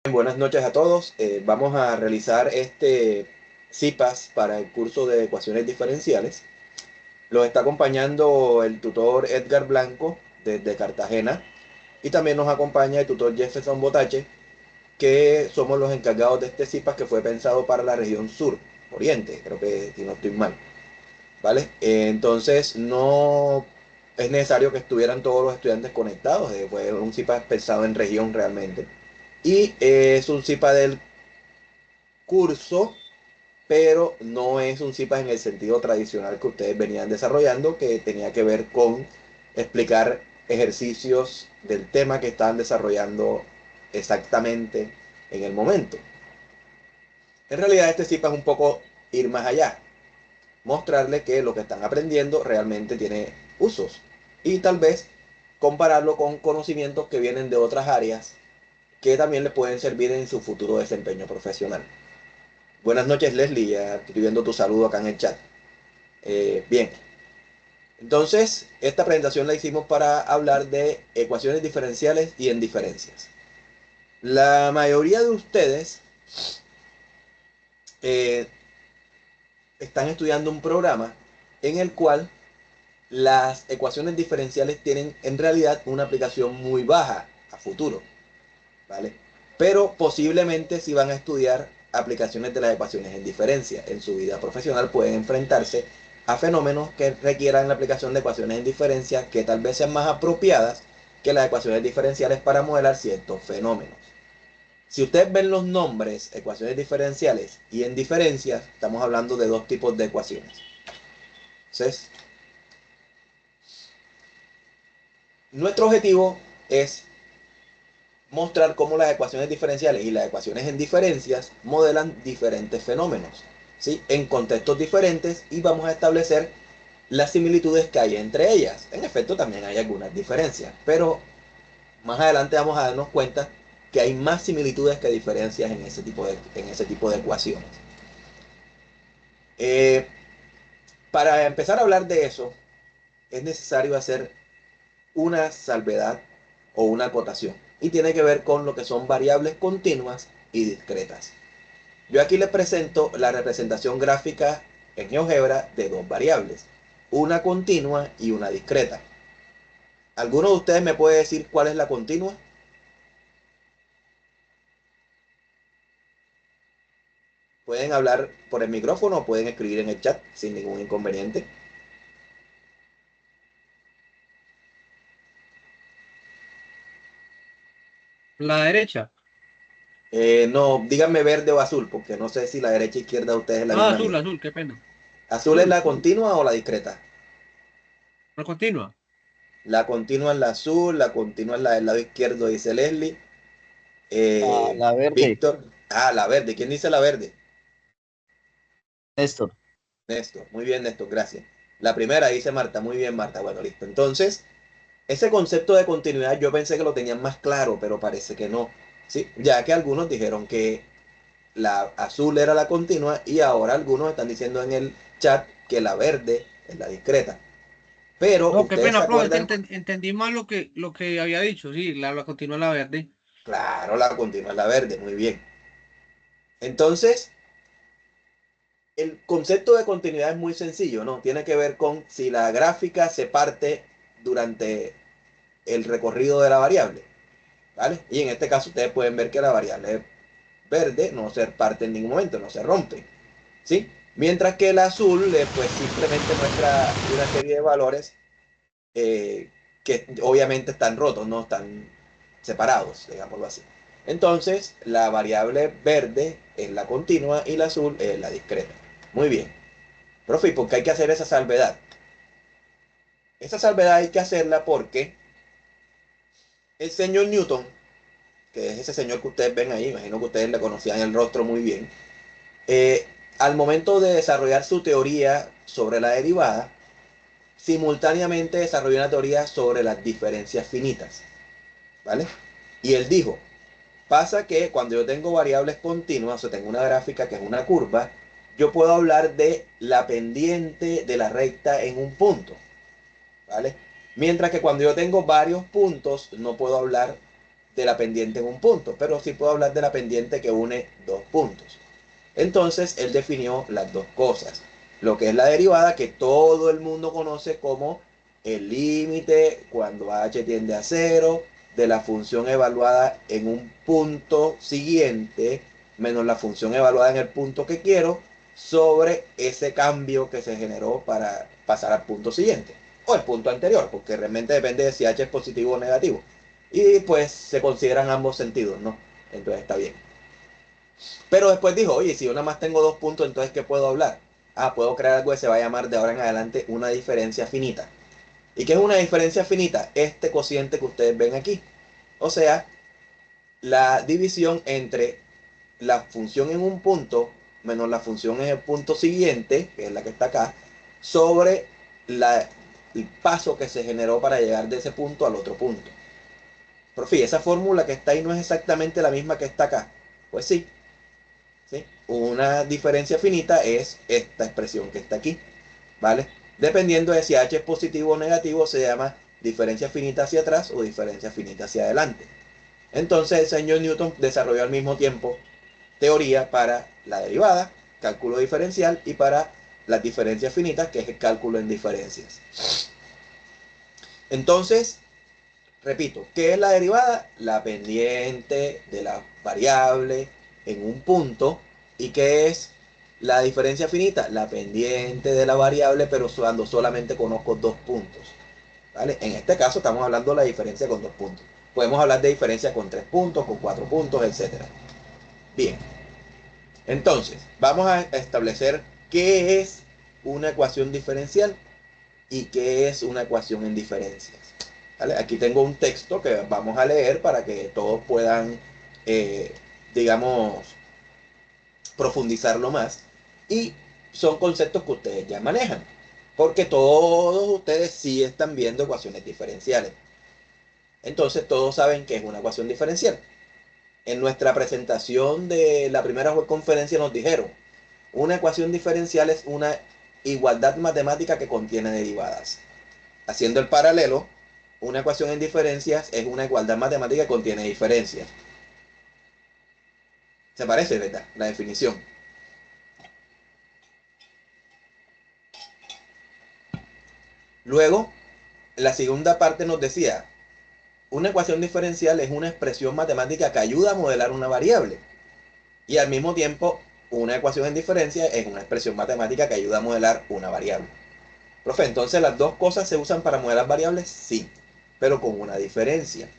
Buenas noches a todos. Vamos a realizar este CIPAS para el curso de ecuaciones diferenciales. Los está acompañando el tutor Edgar Blanco desde Cartagena y también nos acompaña el tutor Jefferson Botache, que somos los encargados de este CIPAS que fue pensado para la región sur, oriente, creo que si no estoy mal, ¿vale? Entonces no es necesario que estuvieran todos los estudiantes conectados, fue un CIPAS pensado en región realmente. Y es un CIPA del curso, pero no es un CIPAS en el sentido tradicional que ustedes venían desarrollando, que tenía que ver con explicar ejercicios del tema que estaban desarrollando exactamente en el momento. En realidad este CIPAS es un poco ir más allá, mostrarle que lo que están aprendiendo realmente tiene usos y tal vez compararlo con conocimientos que vienen de otras áreas que también les pueden servir en su futuro desempeño profesional. Buenas noches, Leslie. Ya estoy viendo tu saludo acá en el chat. Bien, entonces esta presentación la hicimos para hablar de ecuaciones diferenciales y en diferencias. La mayoría de ustedes eh, están estudiando un programa en el cual las ecuaciones diferenciales tienen en realidad una aplicación muy baja a futuro, ¿vale? Pero posiblemente si van a estudiar aplicaciones de las ecuaciones en diferencia en su vida profesional pueden enfrentarse a fenómenos que requieran la aplicación de ecuaciones en diferencia que tal vez sean más apropiadas que las ecuaciones diferenciales para modelar ciertos fenómenos. Si ustedes ven los nombres, ecuaciones diferenciales y en diferencias, estamos hablando de dos tipos de ecuaciones. Entonces, nuestro objetivo es mostrar cómo las ecuaciones diferenciales y las ecuaciones en diferencias modelan diferentes fenómenos, ¿sí? En contextos diferentes y vamos a establecer las similitudes que hay entre ellas. En efecto, también hay algunas diferencias, pero más adelante vamos a darnos cuenta que hay más similitudes que diferencias en ese tipo de ecuaciones. Eh, para empezar a hablar de eso, es necesario hacer una salvedad o una acotación y tiene que ver con lo que son variables continuas y discretas. Yo aquí les presento la representación gráfica en GeoGebra de dos variables, una continua y una discreta. ¿Alguno de ustedes me puede decir cuál es la continua? Pueden hablar por el micrófono o pueden escribir en el chat sin ningún inconveniente. La derecha. No, díganme verde o azul, porque no sé si la derecha e izquierda de ustedes es la Ah, misma azul, mía. azul, qué pena. ¿Azul es Azul, la continua o la discreta? no continua. La continua es la azul, la continua es la del lado izquierdo, dice Leslie. La verde. Víctor, la verde. ¿Quién dice la verde? Esto. Néstor. Muy bien, Néstor, gracias. La primera dice Marta. Muy bien, Marta. Bueno, listo. Entonces, ese concepto de continuidad yo pensé que lo tenían más claro, pero parece que no. ¿Sí? Ya que algunos dijeron que la azul era la continua y ahora algunos están diciendo en el chat que la verde es la discreta. Pero No, qué ustedes se pena, profe, es que acuerdan, entendí mal lo que había dicho. Sí, la continua la verde. claro, la continua es la verde, muy bien. Entonces, el concepto de continuidad es muy sencillo, ¿no? Tiene que ver con si la gráfica se parte durante el recorrido de la variable, ¿vale? Y en este caso ustedes pueden ver que la variable verde no se parte en ningún momento, no se rompe, ¿sí? Mientras que el azul, pues simplemente muestra una serie de valores eh, que obviamente están rotos, no están separados, digámoslo así. Entonces, la variable verde es la continua y la azul es la discreta. Muy bien. Profe, ¿y por qué hay que hacer esa salvedad? Esa salvedad hay que hacerla porque el señor Newton, que es ese señor que ustedes ven ahí, imagino que ustedes le conocían el rostro muy bien, eh, al momento de desarrollar su teoría sobre la derivada, simultáneamente desarrolló una teoría sobre las diferencias finitas, ¿vale? Y él dijo, pasa que cuando yo tengo variables continuas, o tengo una gráfica que es una curva, yo puedo hablar de la pendiente de la recta en un punto, ¿vale? Mientras que cuando yo tengo varios puntos, no puedo hablar de la pendiente en un punto, pero sí puedo hablar de la pendiente que une dos puntos. Entonces, él definió las dos cosas. Lo que es la derivada, que todo el mundo conoce como el límite cuando h tiende a cero de la función evaluada en un punto siguiente menos la función evaluada en el punto que quiero sobre ese cambio que se generó para pasar al punto siguiente o el punto anterior, porque realmente depende de si h es positivo o negativo. Y pues se consideran ambos sentidos, ¿no? Entonces está bien. Pero después dijo, oye, si yo nada más tengo dos puntos, entonces ¿qué puedo hablar? Ah, puedo crear algo que se va a llamar de ahora en adelante una diferencia finita. ¿Y qué es una diferencia finita? Este cociente que ustedes ven aquí. O sea, la división entre la función en un punto menos la función en el punto siguiente, que es la que está acá, sobre el paso que se generó para llegar de ese punto al otro punto. Pero fíjate, esa fórmula que está ahí no es exactamente la misma que está acá. Pues sí, ¿sí? Una diferencia finita es esta expresión que está aquí, ¿vale? Dependiendo de si h es positivo o negativo, se llama diferencia finita hacia atrás o diferencia finita hacia adelante. Entonces el señor Newton desarrolló al mismo tiempo teoría para la derivada, cálculo diferencial, y para las diferencias finitas, que es el cálculo en diferencias. Entonces, repito, ¿qué es la derivada? La pendiente de la variable en un punto. ¿Y qué es la diferencia finita? La pendiente de la variable, pero cuando solamente conozco dos puntos. ¿Vale? En este caso estamos hablando de la diferencia con dos puntos. Podemos hablar de diferencia con tres puntos, con cuatro puntos, etc. Bien, entonces vamos a establecer qué es una ecuación diferencial y qué es una ecuación en diferencias. ¿Vale? Aquí tengo un texto que vamos a leer para que todos puedan, eh, digamos, profundizarlo más. Y son conceptos que ustedes ya manejan, porque todos ustedes sí están viendo ecuaciones diferenciales. Entonces todos saben que es una ecuación diferencial. En nuestra presentación de la primera conferencia nos dijeron, una ecuación diferencial es una igualdad matemática que contiene derivadas. Haciendo el paralelo, una ecuación en diferencias es una igualdad matemática que contiene diferencias. Se parece, ¿verdad? La definición. Luego, la segunda parte nos decía, una ecuación diferencial es una expresión matemática que ayuda a modelar una variable. Y al mismo tiempo, una ecuación en diferencia es una expresión matemática que ayuda a modelar una variable. Profe, entonces las dos cosas se usan para modelar variables, sí, pero con una diferencia.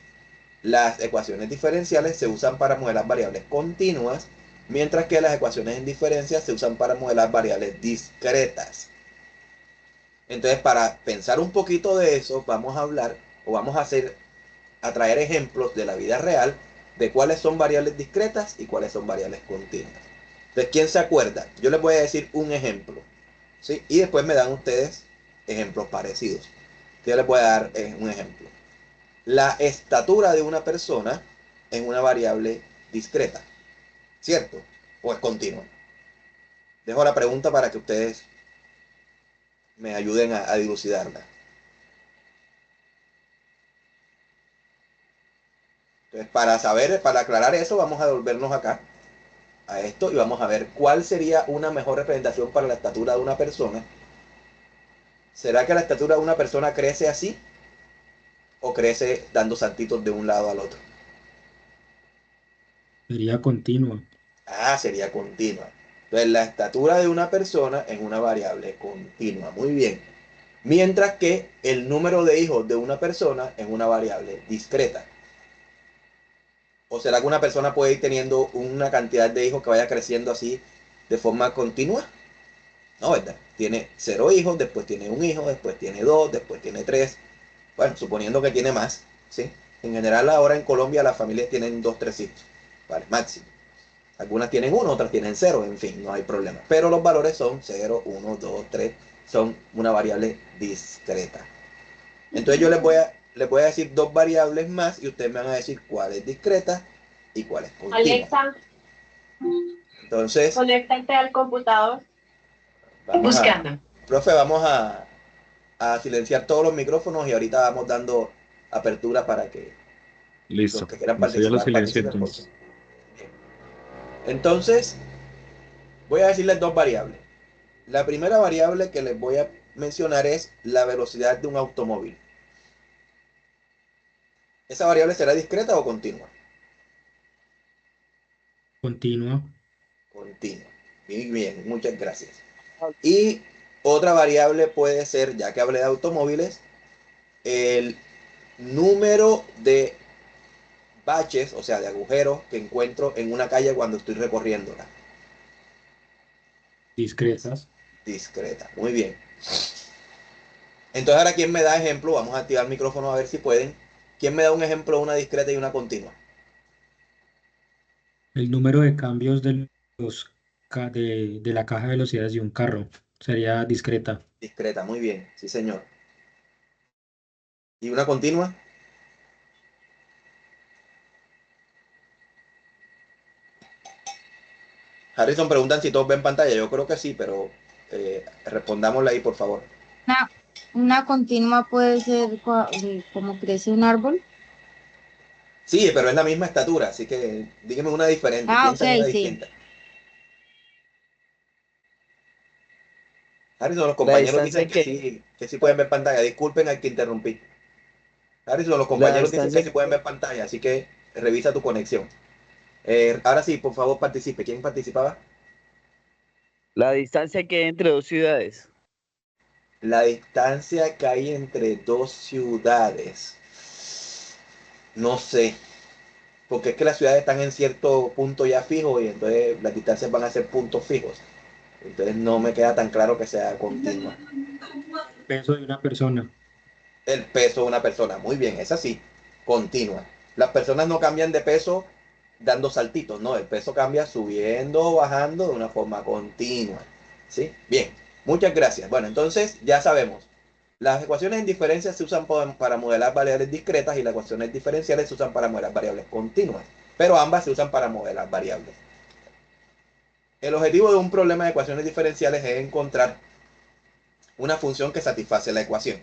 Las ecuaciones diferenciales se usan para modelar variables continuas, mientras que las ecuaciones en diferencia se usan para modelar variables discretas. Entonces, para pensar un poquito de eso, vamos a hablar o vamos a traer ejemplos de la vida real de cuáles son variables discretas y cuáles son variables continuas. Entonces, ¿quién se acuerda? Yo les voy a decir un ejemplo, ¿sí? Y después me dan ustedes ejemplos parecidos. Yo les voy a dar un ejemplo. La estatura de una persona es una variable discreta, ¿cierto? ¿O es continua? Dejo la pregunta para que ustedes me ayuden a dilucidarla. Entonces, para saber, para aclarar eso, vamos a devolvernos acá a esto y vamos a ver cuál sería una mejor representación para la estatura de una persona. ¿Será que la estatura de una persona crece así o crece dando saltitos de un lado al otro? Sería continua. Ah, sería continua. Entonces, la estatura de una persona es una variable continua. Muy bien. Mientras que el número de hijos de una persona es una variable discreta. ¿O será que una persona puede ir teniendo una cantidad de hijos que vaya creciendo así de forma continua? No, ¿verdad? Tiene cero hijos, después tiene un hijo, después tiene dos, después tiene tres. Bueno, suponiendo que tiene más, ¿sí? En general ahora en Colombia las familias tienen dos, tres hijos, ¿vale? Máximo. Algunas tienen uno, otras tienen cero, en fin, no hay problema. Pero los valores son cero, uno, dos, tres, son una variable discreta. Entonces yo les voy a decir dos variables más y ustedes me van a decir cuál es discreta y cuál es continua. Alexa, Entonces, conéctate al computador. Buscando. Profe, vamos a silenciar todos los micrófonos y ahorita vamos dando apertura para que Los Listo. que quieran Listo, ya lo participar, silencio participen. entonces. Bien. Entonces, voy a decirles dos variables. La primera variable que les voy a mencionar es la velocidad de un automóvil. ¿Esa variable será discreta o continua? Continua. Continua. Muy bien, muchas gracias. Y otra variable puede ser, ya que hablé de automóviles, el número de baches, o sea, de agujeros que encuentro en una calle cuando estoy recorriéndola. Discretas. Discreta. Muy bien. Entonces ahora, ¿quién me da ejemplo? Vamos a activar el micrófono a ver si pueden. ¿Quién me da un ejemplo de una discreta y una continua? El número de cambios de la caja de velocidades de un carro sería discreta. Discreta, muy bien. Sí, señor. ¿Y una continua? Harrison, preguntan si todos ven pantalla. Yo creo que sí, pero respondámosle ahí, por favor. Una, una continua puede ser como crece un árbol. Sí, pero es la misma estatura, así que dígame una diferente. Ah, Piensa en ok, una sí. distinta. Harrison, los La compañeros dicen distancia que, que sí pueden ver pantalla. Disculpen al que interrumpí. Harrison, los la compañeros dicen que distancia, sí pueden ver pantalla, así que revisa tu conexión. Ahora sí, por favor, participe. ¿Quién participaba? la distancia que hay entre dos ciudades. La distancia que hay entre dos ciudades. No sé, porque es que las ciudades están en cierto punto ya fijo y entonces las distancias van a ser puntos fijos. Entonces no me queda tan claro que sea continua. Peso de una persona. El peso de una persona, muy bien, es así, continua. Las personas no cambian de peso dando saltitos, no, el peso cambia subiendo o bajando de una forma continua. ¿Sí? Bien, muchas gracias. Bueno, entonces ya sabemos, las ecuaciones en diferencia se usan para modelar variables discretas y las ecuaciones diferenciales se usan para modelar variables continuas, pero ambas se usan para modelar variables. El objetivo de un problema de ecuaciones diferenciales es encontrar una función que satisface la ecuación.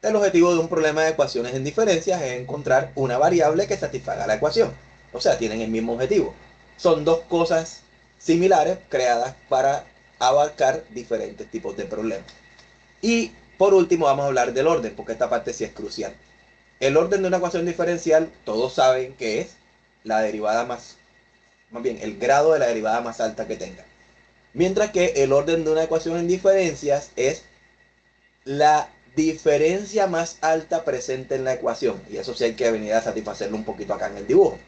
El objetivo de un problema de ecuaciones en diferencias es encontrar una variable que satisfaga la ecuación. O sea, tienen el mismo objetivo. Son dos cosas similares creadas para abarcar diferentes tipos de problemas. Y por último vamos a hablar del orden, porque esta parte sí es crucial. El orden de una ecuación diferencial, todos saben que es la derivada más bien, el grado de la derivada más alta que tenga. Mientras que el orden de una ecuación en diferencias es la diferencia más alta presente en la ecuación. Y eso sí hay que venir a satisfacerlo un poquito acá en el dibujo.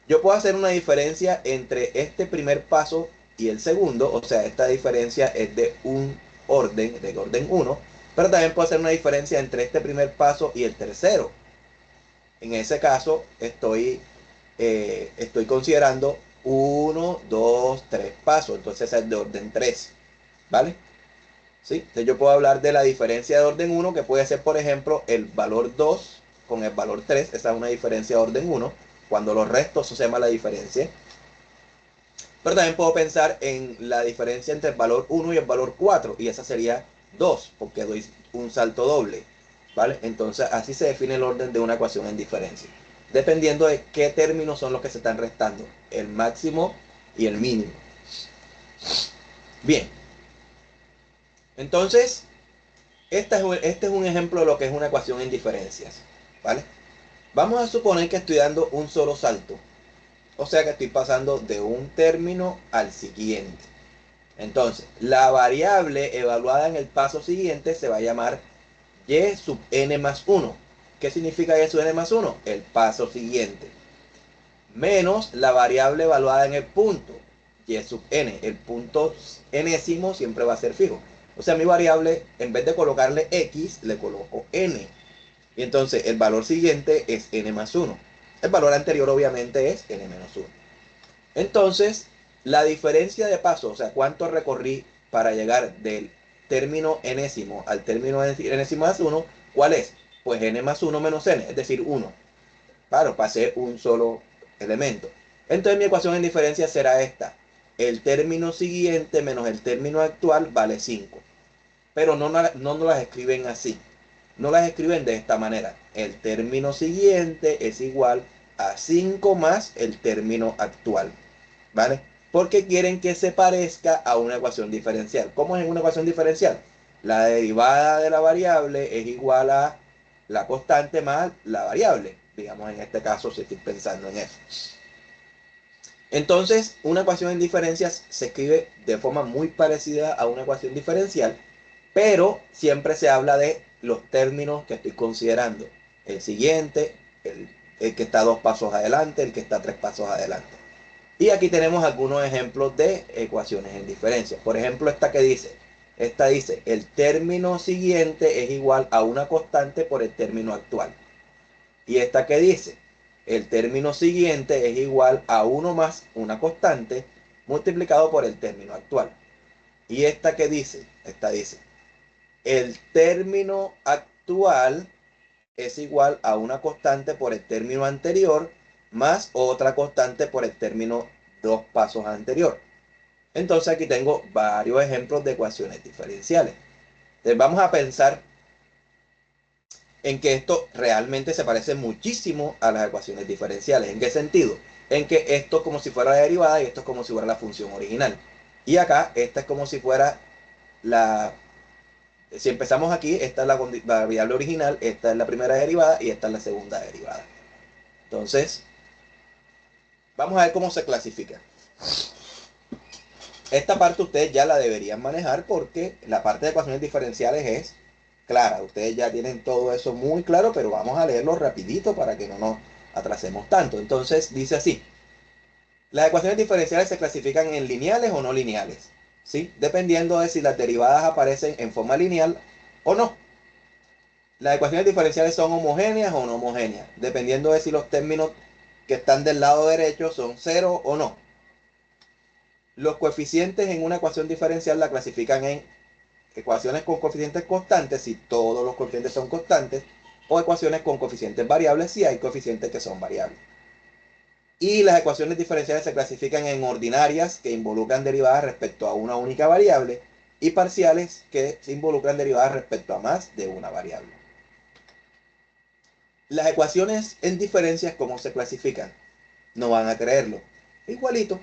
Yo puedo hacer una diferencia entre este primer paso y el segundo. O sea, esta diferencia es de un orden, de orden 1. Pero también puedo hacer una diferencia entre este primer paso y el tercero. En ese caso, estoy considerando 1, 2, 3 pasos. Entonces es de orden 3. ¿Vale? ¿Sí? Entonces yo puedo hablar de la diferencia de orden 1, que puede ser, por ejemplo, el valor 2 con el valor 3. Esa es una diferencia de orden 1. Cuando los restos, eso se llama la diferencia. Pero también puedo pensar en la diferencia entre el valor 1 y el valor 4. Y esa sería 2, porque doy un salto doble. ¿Vale? Entonces así se define el orden de una ecuación en diferencia. Dependiendo de qué términos son los que se están restando. El máximo y el mínimo. Bien. Entonces, este es un ejemplo de lo que es una ecuación en diferencias, ¿vale? Vamos a suponer que estoy dando un solo salto, o sea que estoy pasando de un término al siguiente. Entonces, la variable evaluada en el paso siguiente se va a llamar y sub n más 1. ¿Qué significa y sub n más 1? El paso siguiente. Menos la variable evaluada en el punto, y sub n. El punto enésimo siempre va a ser fijo. O sea, mi variable, en vez de colocarle x, le coloco n. Y entonces el valor siguiente es n más 1. El valor anterior obviamente es n menos 1. Entonces, la diferencia de paso, o sea, cuánto recorrí para llegar del término enésimo al término enésimo más 1, ¿cuál es? Pues n más 1 menos n, es decir, 1. Claro, pasé un solo elemento. Entonces mi ecuación en diferencia será esta. El término siguiente menos el término actual vale 5. Pero no nos las escriben así. No las escriben de esta manera. El término siguiente es igual a 5 más el término actual, ¿vale? Porque quieren que se parezca a una ecuación diferencial. ¿Cómo es una ecuación diferencial? La derivada de la variable es igual a la constante más la variable. Digamos, en este caso, si estoy pensando en eso. Entonces, una ecuación en diferencias se escribe de forma muy parecida a una ecuación diferencial, pero siempre se habla de los términos que estoy considerando. El siguiente, el que está 2 pasos adelante, el que está 3 pasos adelante. Y aquí tenemos algunos ejemplos de ecuaciones en diferencias. Por ejemplo, esta dice, el término siguiente es igual a una constante por el término actual. Y esta que dice, el término siguiente es igual a 1 más una constante multiplicado por el término actual. Y esta que dice, esta dice, el término actual es igual a una constante por el término anterior más otra constante por el término 2 pasos anterior. Entonces aquí tengo varios ejemplos de ecuaciones diferenciales. Entonces vamos a pensar en que esto realmente se parece muchísimo a las ecuaciones diferenciales. ¿En qué sentido? En que esto es como si fuera la derivada y esto es como si fuera la función original. Y acá esta es como si fuera la... Si empezamos aquí, esta es la variable original, esta es la primera derivada y esta es la segunda derivada. Entonces, vamos a ver cómo se clasifica. Esta parte ustedes ya la deberían manejar porque la parte de ecuaciones diferenciales es clara. Ustedes ya tienen todo eso muy claro, pero vamos a leerlo rapidito para que no nos atrasemos tanto. Entonces dice así. Las ecuaciones diferenciales se clasifican en lineales o no lineales, ¿sí? Dependiendo de si las derivadas aparecen en forma lineal o no. Las ecuaciones diferenciales son homogéneas o no homogéneas, dependiendo de si los términos que están del lado derecho son 0 o no. Los coeficientes en una ecuación diferencial la clasifican en ecuaciones con coeficientes constantes si todos los coeficientes son constantes, o ecuaciones con coeficientes variables si hay coeficientes que son variables. Y las ecuaciones diferenciales se clasifican en ordinarias, que involucran derivadas respecto a una única variable, y parciales, que se involucran derivadas respecto a más de una variable. Las ecuaciones en diferencias, ¿cómo se clasifican? No van a creerlo. Igualito.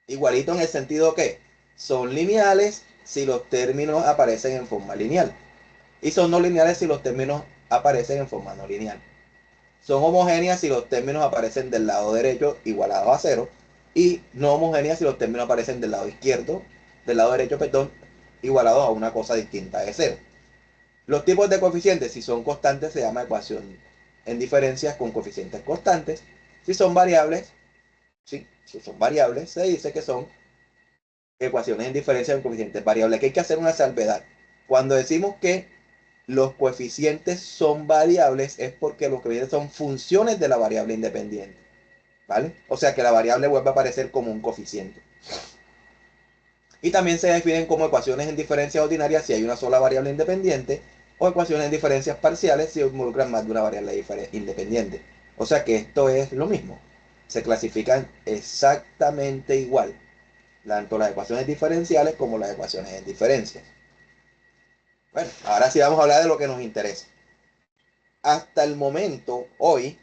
Igualito en el sentido que son lineales si los términos aparecen en forma lineal. Y son no lineales si los términos aparecen en forma no lineal. Son homogéneas si los términos aparecen del lado derecho igualado a 0. Y no homogéneas si los términos aparecen del lado izquierdo, del lado derecho, perdón, igualados a una cosa distinta de 0. Los tipos de coeficientes, si son constantes, se llama ecuación en diferencias con coeficientes constantes. Si son variables, ¿sí? Si son variables, se dice que son ecuaciones en diferencias con coeficientes variables. Aquí hay que hacer una salvedad. Cuando decimos que los coeficientes son variables, es porque los coeficientes son funciones de la variable independiente, ¿vale? O sea que la variable vuelve a aparecer como un coeficiente. Y también se definen como ecuaciones en diferencias ordinarias si hay una sola variable independiente, o ecuaciones en diferencias parciales si involucran más de una variable independiente. O sea que esto es lo mismo. Se clasifican exactamente igual, tanto las ecuaciones diferenciales como las ecuaciones en diferencias. Bueno, ahora sí vamos a hablar de lo que nos interesa. Hasta el momento, hoy,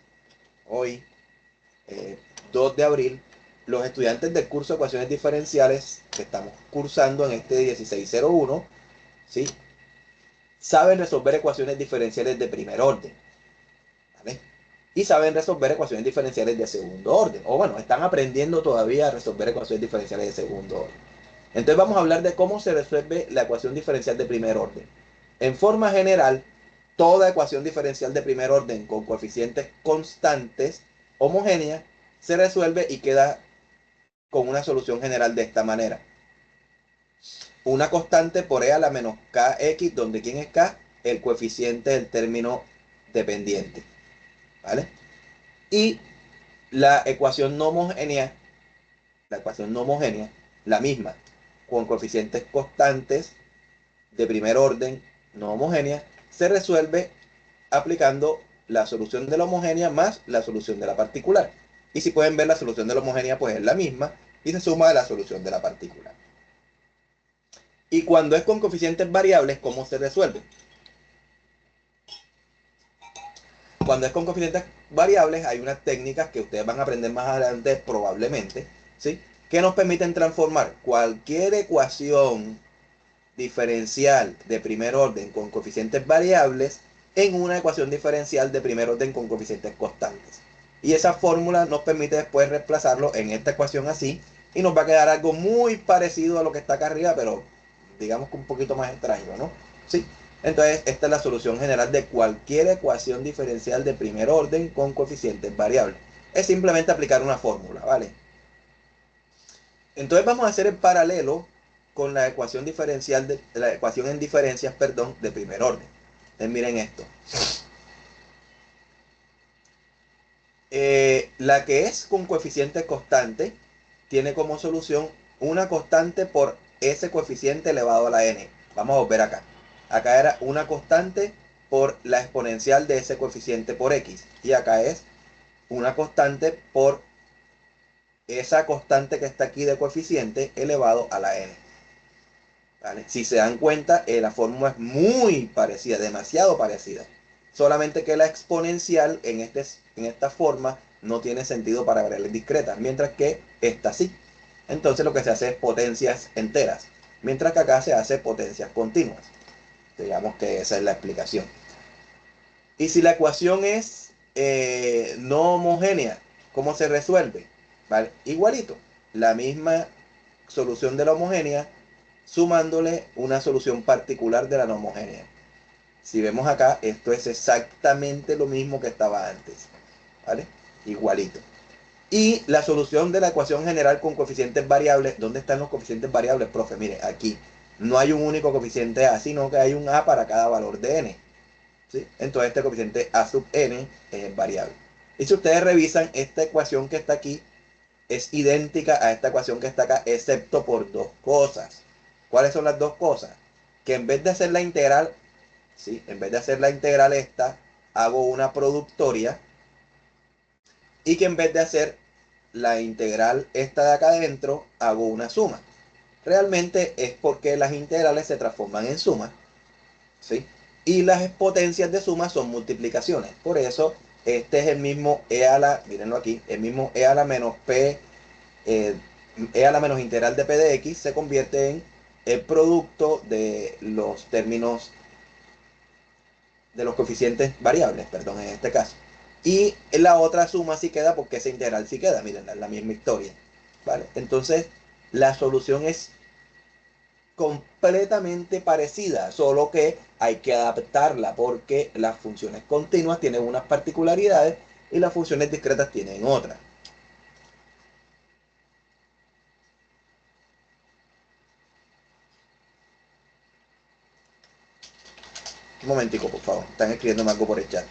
2 de abril, los estudiantes del curso de ecuaciones diferenciales que estamos cursando en este 1601, ¿sí? Saben resolver ecuaciones diferenciales de primer orden, ¿vale? Y saben resolver ecuaciones diferenciales de segundo orden. O bueno, están aprendiendo todavía a resolver ecuaciones diferenciales de segundo orden. Entonces vamos a hablar de cómo se resuelve la ecuación diferencial de primer orden. En forma general, toda ecuación diferencial de primer orden con coeficientes constantes homogéneas se resuelve y queda con una solución general de esta manera. Una constante por e a la menos kx, donde ¿quién es k? El coeficiente del término dependiente, ¿vale? Y la ecuación no homogénea, la misma, con coeficientes constantes de primer orden no homogénea, se resuelve aplicando la solución de la homogénea más la solución de la particular. Y si pueden ver, la solución de la homogénea pues es la misma y se suma a la solución de la particular. Y cuando es con coeficientes variables, ¿cómo se resuelve? cuando es con coeficientes variables, hay unas técnicas que ustedes van a aprender más adelante probablemente, ¿sí? Que nos permiten transformar cualquier ecuación diferencial de primer orden con coeficientes variables en una ecuación diferencial de primer orden con coeficientes constantes. Y esa fórmula nos permite después reemplazarlo en esta ecuación así, y nos va a quedar algo muy parecido a lo que está acá arriba, pero digamos que un poquito más extraño, ¿no? Sí. Entonces, esta es la solución general de cualquier ecuación diferencial de primer orden con coeficientes variables. Es simplemente aplicar una fórmula, ¿vale? Entonces vamos a hacer el paralelo con la ecuación diferencial la ecuación en diferencias, perdón, de primer orden. Entonces miren esto. La que es con coeficiente constante tiene como solución una constante por ese coeficiente elevado a la n. Vamos a volver acá. Acá era una constante por la exponencial de ese coeficiente por x. Y acá es una constante por esa constante que está aquí de coeficiente elevado a la n. ¿Vale? Si se dan cuenta, la fórmula es muy parecida, demasiado parecida. Solamente que la exponencial en esta forma no tiene sentido para variables discretas, mientras que esta sí. Entonces lo que se hace es potencias enteras, mientras que acá se hace potencias continuas. Digamos que esa es la explicación. Y si la ecuación es no homogénea, ¿cómo se resuelve? ¿Vale? Igualito, la misma solución de la homogénea, sumándole una solución particular de la no homogénea. Si vemos acá, esto es exactamente lo mismo que estaba antes, ¿vale? Igualito. Y la solución de la ecuación general con coeficientes variables, ¿dónde están los coeficientes variables, profe? Mire, aquí no hay un único coeficiente A, sino que hay un A para cada valor de n, ¿sí? Entonces este coeficiente A sub n es variable. Y si ustedes revisan, esta ecuación que está aquí es idéntica a esta ecuación que está acá, excepto por dos cosas. ¿Cuáles son las dos cosas? Que en vez de hacer la integral, ¿sí? En vez de hacer la integral esta, hago una productoria, y que en vez de hacer la integral esta de acá adentro, hago una suma. Realmente es porque las integrales se transforman en suma, ¿sí? Y las potencias de suma son multiplicaciones. Por eso este es el mismo e a la, mírenlo aquí, el mismo e a la menos p, e a la menos integral de p de x se convierte en el producto de los términos de los coeficientes variables, perdón, en este caso. Y la otra suma sí queda porque esa integral sí queda, miren, la misma historia, ¿vale? Entonces, la solución es completamente parecida, solo que hay que adaptarla porque las funciones continuas tienen unas particularidades y las funciones discretas tienen otras. Un momentico, por favor, están escribiéndome algo por el chat.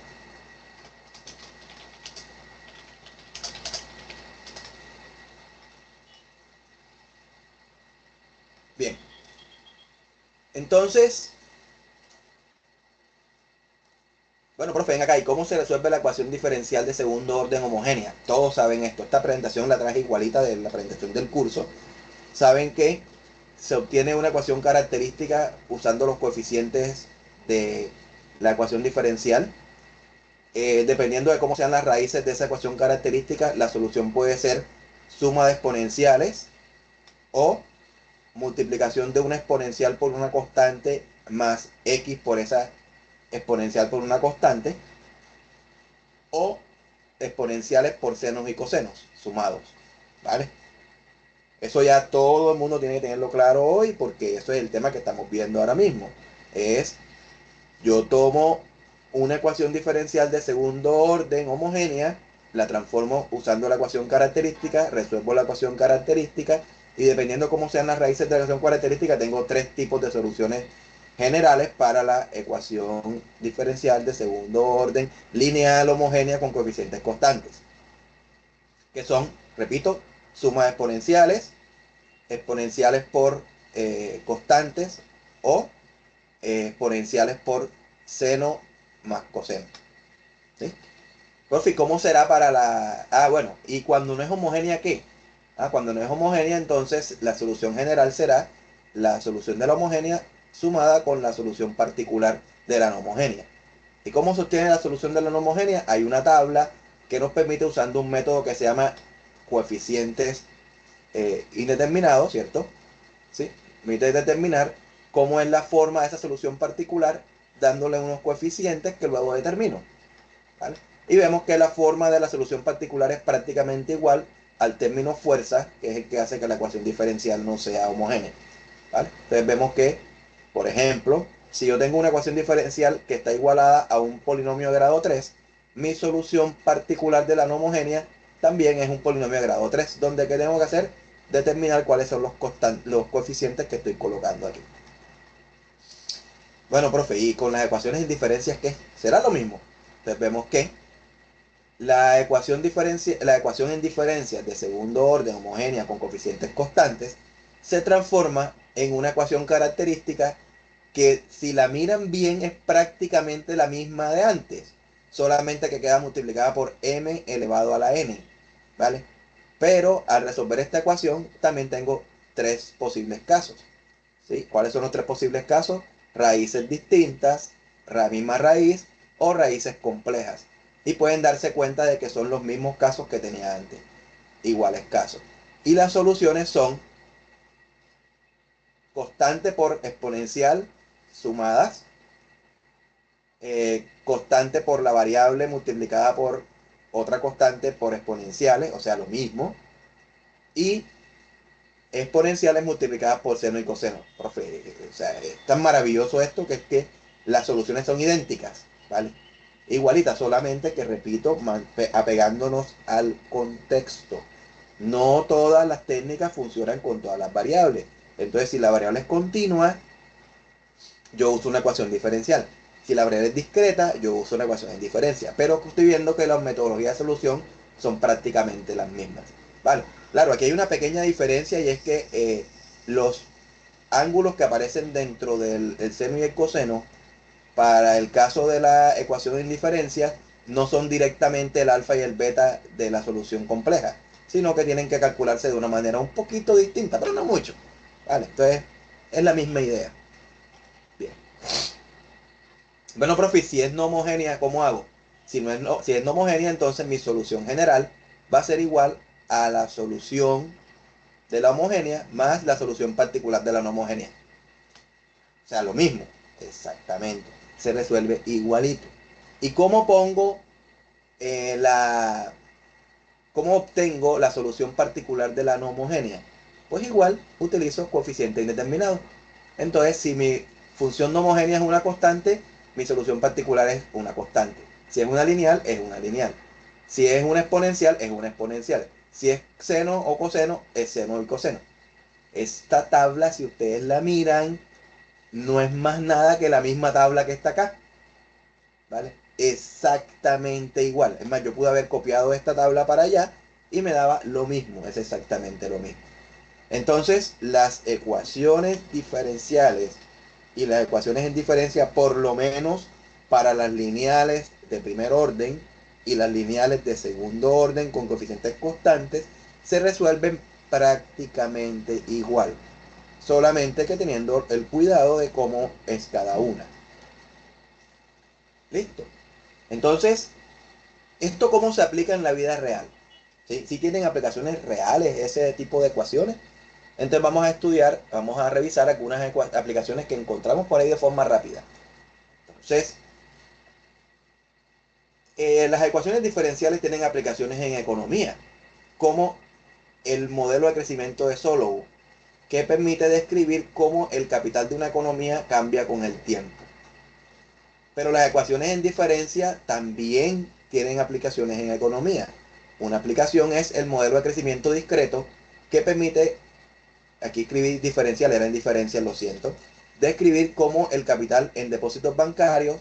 Bien. Entonces, bueno, profe, ven acá. ¿Y cómo se resuelve la ecuación diferencial de segundo orden homogénea? Todos saben esto. Esta presentación la traje igualita de la presentación del curso. Saben que se obtiene una ecuación característica usando los coeficientes de la ecuación diferencial. Dependiendo de cómo sean las raíces de esa ecuación característica, la solución puede ser suma de exponenciales o multiplicación de una exponencial por una constante más x por esa exponencial por una constante, o exponenciales por senos y cosenos sumados, ¿vale? Eso ya todo el mundo tiene que tenerlo claro hoy, porque eso es el tema que estamos viendo ahora mismo. Yo tomo una ecuación diferencial de segundo orden homogénea, la transformo usando la ecuación característica, resuelvo la ecuación característica, y dependiendo cómo sean las raíces de la ecuación característica, tengo tres tipos de soluciones generales para la ecuación diferencial de segundo orden lineal homogénea con coeficientes constantes, que son, repito, sumas exponenciales, exponenciales por constantes, o exponenciales por seno más coseno, ¿sí? Profe, ¿cómo será para la...? Ah, bueno, y cuando no es homogénea, ¿qué? Cuando no es homogénea, entonces la solución general será la solución de la homogénea sumada con la solución particular de la no homogénea. ¿Y cómo se obtiene la solución de la no homogénea? Hay una tabla que nos permite, usando un método que se llama coeficientes indeterminados, ¿cierto? ¿Sí? Permite determinar cómo es la forma de esa solución particular, dándole unos coeficientes que luego determino, ¿vale? Y vemos que la forma de la solución particular es prácticamente igual al término fuerza, que es el que hace que la ecuación diferencial no sea homogénea, ¿vale? Entonces vemos que, por ejemplo, si yo tengo una ecuación diferencial que está igualada a un polinomio de grado 3, mi solución particular de la no homogénea también es un polinomio de grado 3, donde ¿qué tengo que hacer? Determinar cuáles son los coeficientes que estoy colocando aquí. Bueno, profe, y con las ecuaciones en diferencias, ¿qué? ¿Será lo mismo? Entonces vemos que la ecuación en diferencias de segundo orden homogénea con coeficientes constantes se transforma en una ecuación característica que, si la miran bien, es prácticamente la misma de antes, solamente que queda multiplicada por m elevado a la n, ¿vale? Pero al resolver esta ecuación también tengo tres posibles casos, ¿sí? ¿Cuáles son los tres posibles casos? Raíces distintas, la misma raíz o raíces complejas. Y pueden darse cuenta de que son los mismos casos que tenía antes, iguales casos. Y las soluciones son constante por exponencial sumadas, constante por la variable multiplicada por otra constante por exponenciales, o sea, lo mismo, y exponenciales multiplicadas por seno y coseno. Profe, o sea, es tan maravilloso esto que es que las soluciones son idénticas, ¿vale? Igualitas, solamente que, repito, apegándonos al contexto. No todas las técnicas funcionan con todas las variables. Entonces, si la variable es continua, yo uso una ecuación diferencial. Si la variable es discreta, yo uso una ecuación en diferencia. Pero estoy viendo que las metodologías de solución son prácticamente las mismas. Vale, claro, aquí hay una pequeña diferencia, y es que los ángulos que aparecen dentro del seno y el coseno, para el caso de la ecuación en diferencia, no son directamente el alfa y el beta de la solución compleja, sino que tienen que calcularse de una manera un poquito distinta, pero no mucho. Vale, entonces es la misma idea. Bien. Bueno, profe, si es no homogénea, ¿cómo hago? Si es no homogénea, entonces mi solución general va a ser igual a la solución de la homogénea más la solución particular de la no homogénea. O sea, lo mismo. Exactamente. Se resuelve igualito. ¿Y cómo pongo cómo obtengo la solución particular de la no homogénea? Pues igual utilizo coeficiente indeterminado. Entonces, si mi función no homogénea es una constante, mi solución particular es una constante. Si es una lineal, es una lineal. Si es una exponencial, es una exponencial. Si es seno o coseno, es seno y coseno. Esta tabla, si ustedes la miran, no es más nada que la misma tabla que está acá, ¿vale? Exactamente igual. Es más, yo pude haber copiado esta tabla para allá y me daba lo mismo, es exactamente lo mismo. Entonces, las ecuaciones diferenciales y las ecuaciones en diferencia, por lo menos para las lineales de primer orden y las lineales de segundo orden con coeficientes constantes, se resuelven prácticamente igual, solamente que teniendo el cuidado de cómo es cada una. Listo. Entonces, ¿esto cómo se aplica en la vida real? ¿Sí? ¿Sí tienen aplicaciones reales ese tipo de ecuaciones? Entonces vamos a estudiar, vamos a revisar algunas aplicaciones que encontramos por ahí de forma rápida. Entonces, las ecuaciones diferenciales tienen aplicaciones en economía, como el modelo de crecimiento de Solow, que permite describir cómo el capital de una economía cambia con el tiempo. Pero las ecuaciones en diferencia también tienen aplicaciones en economía. Una aplicación es el modelo de crecimiento discreto, que permite, aquí escribí diferencial, era en diferencia, lo siento, describir cómo el capital en depósitos bancarios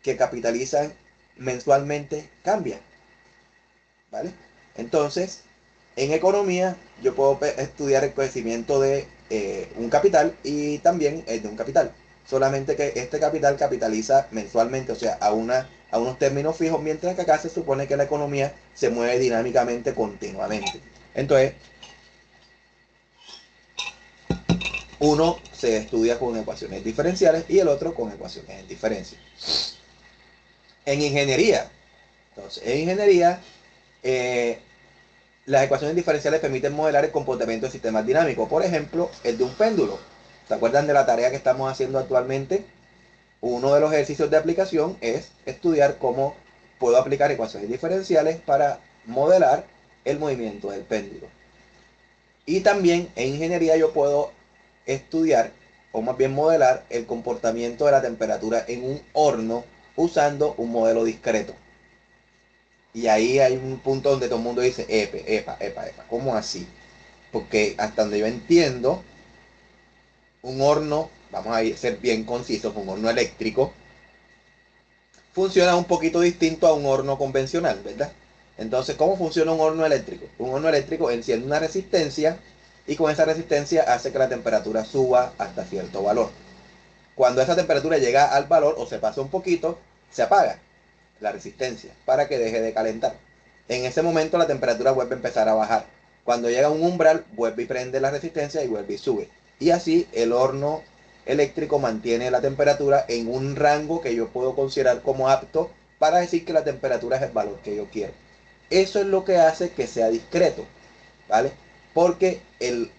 que capitalizan mensualmente cambia, ¿vale? Entonces, en economía yo puedo estudiar el crecimiento de un capital y también el de un capital. Solamente que este capital capitaliza mensualmente, o sea, a unos términos fijos, mientras que acá se supone que la economía se mueve dinámicamente, continuamente. Entonces, uno se estudia con ecuaciones diferenciales y el otro con ecuaciones en diferencia. en ingeniería. Entonces, en ingeniería, eh, las ecuaciones diferenciales permiten modelar el comportamiento de sistemas dinámicos. Por ejemplo, el de un péndulo. ¿Se acuerdan de la tarea que estamos haciendo actualmente? Uno de los ejercicios de aplicación es estudiar cómo puedo aplicar ecuaciones diferenciales para modelar el movimiento del péndulo. Y también en ingeniería yo puedo estudiar, o más bien modelar, el comportamiento de la temperatura en un horno usando un modelo discreto. Y ahí hay un punto donde todo el mundo dice, epa, ¿cómo así? Porque hasta donde yo entiendo, un horno, vamos a ser bien concisos, un horno eléctrico, funciona un poquito distinto a un horno convencional, ¿verdad? Entonces, ¿cómo funciona un horno eléctrico? Un horno eléctrico enciende una resistencia y con esa resistencia hace que la temperatura suba hasta cierto valor. Cuando esa temperatura llega al valor o se pasa un poquito, se apaga la resistencia para que deje de calentar. En ese momento la temperatura vuelve a empezar a bajar. Cuando llega a un umbral, vuelve y prende la resistencia y vuelve y sube. Y así el horno eléctrico mantiene la temperatura en un rango que yo puedo considerar como apto para decir que la temperatura es el valor que yo quiero. Eso es lo que hace que sea discreto, ¿vale? Porque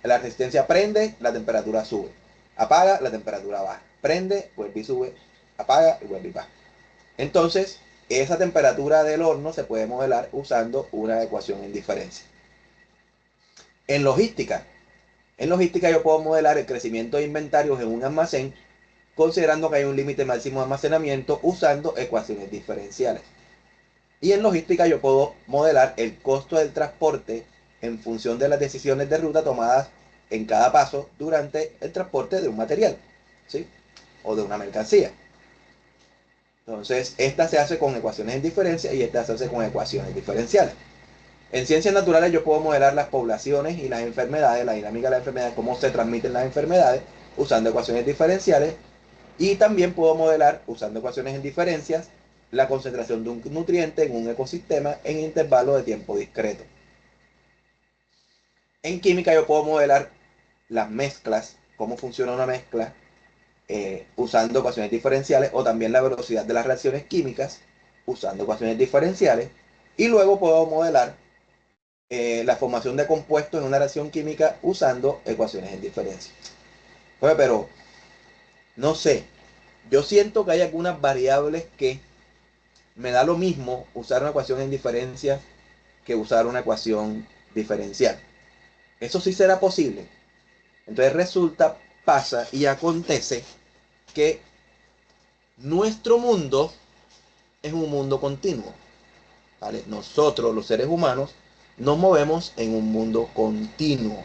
la resistencia prende, la temperatura sube. Apaga, la temperatura baja. Prende, vuelve y sube. Apaga y vuelve y baja. Entonces, esa temperatura del horno se puede modelar usando una ecuación en diferencia. En logística, yo puedo modelar el crecimiento de inventarios en un almacén considerando que hay un límite máximo de almacenamiento usando ecuaciones diferenciales. Y en logística yo puedo modelar el costo del transporte en función de las decisiones de ruta tomadas en cada paso durante el transporte de un material, ¿sí? O de una mercancía. Entonces, esta se hace con ecuaciones en diferencia y esta se hace con ecuaciones diferenciales. En ciencias naturales yo puedo modelar las poblaciones y las enfermedades, la dinámica de las enfermedades, cómo se transmiten las enfermedades usando ecuaciones diferenciales. Y también puedo modelar, usando ecuaciones en diferencias, la concentración de un nutriente en un ecosistema en intervalos de tiempo discreto. En química yo puedo modelar las mezclas, cómo funciona una mezcla, usando ecuaciones diferenciales, o también la velocidad de las reacciones químicas usando ecuaciones diferenciales. Y luego puedo modelar la formación de compuestos en una reacción química usando ecuaciones en diferencia. Oye, pero no sé, yo siento que hay algunas variables que me da lo mismo usar una ecuación en diferencia que usar una ecuación diferencial. Eso sí será posible. Entonces resulta, pasa y acontece que nuestro mundo es un mundo continuo, ¿vale? Nosotros, los seres humanos, nos movemos en un mundo continuo.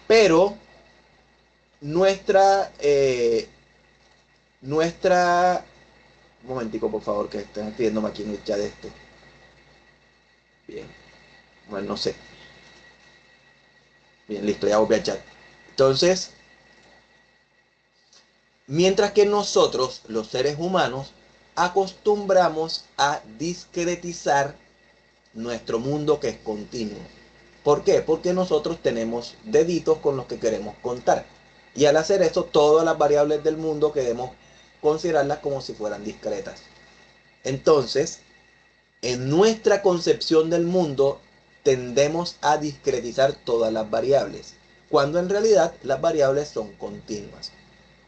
Pero nuestra, un momentico por favor, que están pidiéndome aquí en el chat de este. Bien, bueno, no sé. Bien, listo, ya voy a chat. Entonces, mientras que nosotros, los seres humanos, acostumbramos a discretizar nuestro mundo que es continuo. ¿Por qué? Porque nosotros tenemos deditos con los que queremos contar. Y al hacer eso, todas las variables del mundo queremos considerarlas como si fueran discretas. Entonces, en nuestra concepción del mundo, tendemos a discretizar todas las variables, cuando en realidad las variables son continuas.